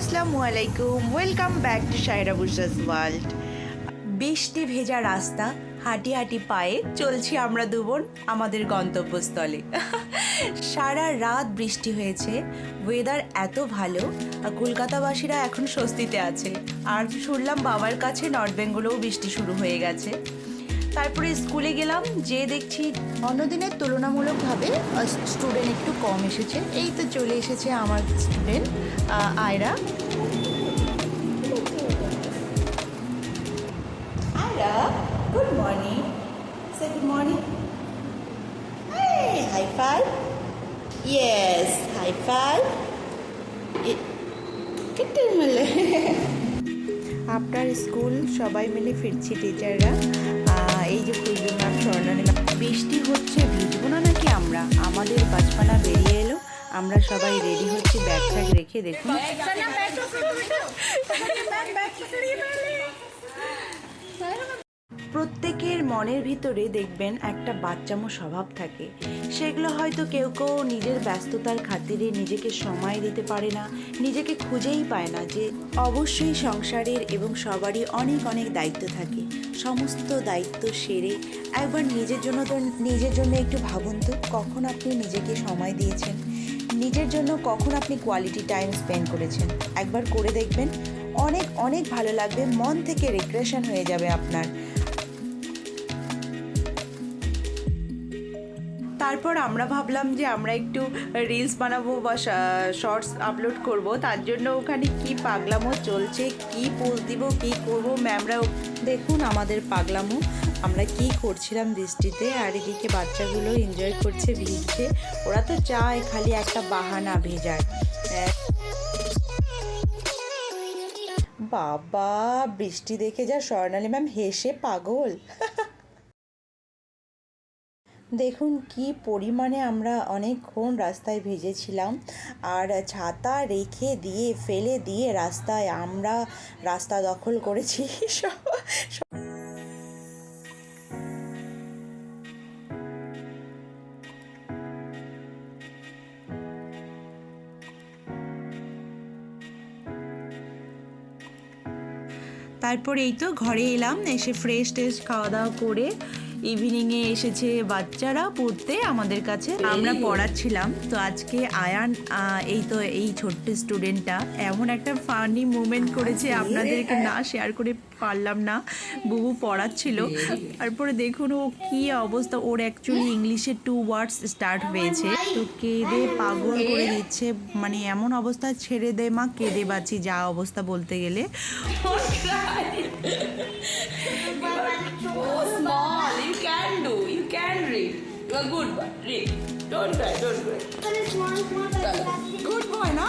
আসসালামু আলাইকুম, welcome back to Saira Bushra's world. বৃষ্টি ভেজা রাস্তা, হাঁটি হাঁটি পায়ে চলছি আমরা দুবোন আমাদের গন্তব্যস্থলে। সারা রাত বৃষ্টি হয়েছে, ওয়েদার এত ভালো, কলকাতাবাসীরা এখন স্বস্তিতে আছে। আর শুনলাম বাবার কাছে নর্থ বেঙ্গলেও বৃষ্টি শুরু হয়ে গেছে। তারপরে স্কুলে গেলাম, যে দেখছি অন্যদিনের তুলনামূলকভাবে স্টুডেন্ট একটু কম এসেছে। এই তো চলে এসেছে আমার student Aira. Aira, good morning. সে good morning. High five. Yes, high five. After school সবাই মিলে ফিরছি টিচাররা। এই যে খুঁজবে ম্যাম, স্বর্ণালী ম্যাম। বৃষ্টি হচ্ছে, ভিজবো না নাকি আমরা? আমাদের বাজপানা বেরিয়ে এলো, আমরা সবাই রেডি হচ্ছি ব্যাগ ট্যাগ রেখে। দেখুন প্রত্যেকের মনের ভিতরে দেখবেন একটা বাচ্চামো স্বভাব থাকে। সেগুলো হয়তো কেউ কেউ নিজের ব্যস্ততার খাতিরে নিজেকে সময় দিতে পারে না, নিজেকে খুঁজেই পায় না। যে অবশ্যই সংসারের এবং সবারই অনেক অনেক দায়িত্ব থাকে। সমস্ত দায়িত্ব সেরে একবার নিজের জন্য একটু ভাবুন তো, কখন আপনি নিজেকে সময় দিয়েছেন, নিজের জন্য কখন আপনি কোয়ালিটি টাইম স্পেন্ড করেছেন। একবার করে দেখবেন, অনেক অনেক ভালো লাগবে, মন থেকে রিক্রিয়েশন হয়ে যাবে আপনার। তারপর আমরা ভাবলাম যে আমরা একটু রিলস বানাবো বা শর্টস আপলোড করব। তার জন্য ওখানে কি পাগলামো চলছে, কি পোজ দিব, কি করব, ম্যামরাও দেখুন আমাদের পাগলামো, আমরা কি করছিলাম বৃষ্টিতে। আর এদিকে বাচ্চাগুলো এনজয় করছে, ভিজছে। ওরা তো চায় খালি একটা বাহানা ভেজার। বাবা, বৃষ্টি দেখে যা স্বর্ণালী ম্যাম হেসে পাগল। দেখুন কি পরিমাণে আমরা অনেকক্ষণ রাস্তায় ভিজেছিলাম। আর ছাতা রেখে দিয়ে ফেলে দিয়ে রাস্তায় আমরা রাস্তা দখল করেছি। তারপর এই তো ঘরে এলাম, এসে ফ্রেশ ট্রেশ খাওয়া দাওয়া করে ইভিনিংয়ে এসেছে বাচ্চারা পড়তে আমাদের কাছে, আমরা পড়াচ্ছিলাম। তো আজকে আয়ান, এই ছোট্ট স্টুডেন্টটা এমন একটা ফানি মুভমেন্ট করেছে, আপনাদেরকে না শেয়ার করে পারলাম না। বুবু পড়াচ্ছিল, তারপরে দেখুন ও কি অবস্থা। ওর অ্যাকচুয়ালি ইংলিশে 2 ওয়ার্ডস স্টার্ট হয়েছে, তো কেঁদে পাগল করে দিচ্ছে। মানে এমন অবস্থা, ছেড়ে দে মা, কেঁদে বাঁচি যা অবস্থা বলতে গেলে। You can read. You are good boy. Read. Don't cry. Good boy, না?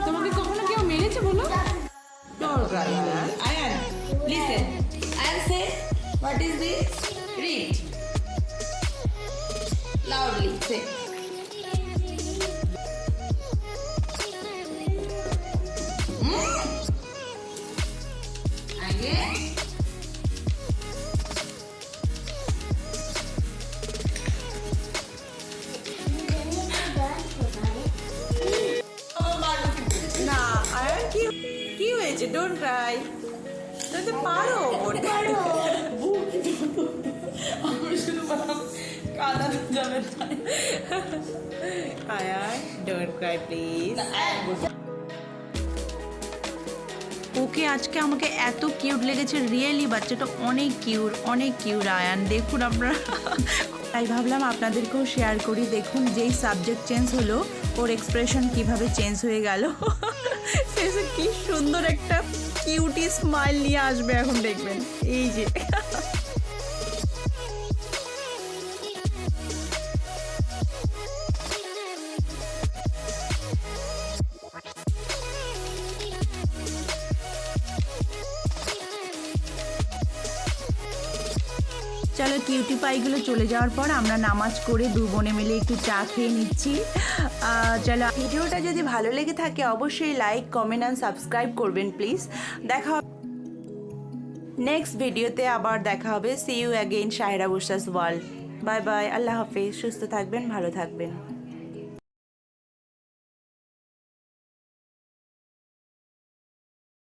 তোমাকে কখনো কেউ মেরেছে বলো? Don't cry. Ayan, listen. Ayan, say, what is this? Read. Loudly, say. Again. কি হয়েছে? Don't cry. তুমি পারো, আমি শুধু বললাম কাঁদানো যাবে না। Ayan, don't cry please. Okay আজকে আমাকে এত কিউট লেগেছে, রিয়েলি বাচ্চাটা অনেক কিউট আয়ান। দেখুন আপনারা, তাই ভাবলাম আপনাদেরকেও শেয়ার করি। দেখুন যেই সাবজেক্ট চেঞ্জ হলো, ওর এক্সপ্রেশন কিভাবে চেঞ্জ হয়ে গেল। ফেসে কি সুন্দর একটা কিউটি স্মাইল নিয়ে আসবে এখন, দেখবেন এই যে। চলো কিউটি পাইগুলো চলে যাওয়ার পর আমরা নামাজ করে দু বোনে মিলে একটু চা খেয়ে নিচ্ছি। চলো, ভিডিওটা যদি ভালো লেগে থাকে অবশ্যই লাইক, কমেন্ট অ্যান্ড সাবস্ক্রাইব করবেন প্লিজ। দেখা হবে নেক্সট ভিডিওতে, আবার দেখা হবে। See you again Saira Bushra's world. Bye bye, Allah হাফেজ। সুস্থ থাকবেন, ভালো থাকবেন।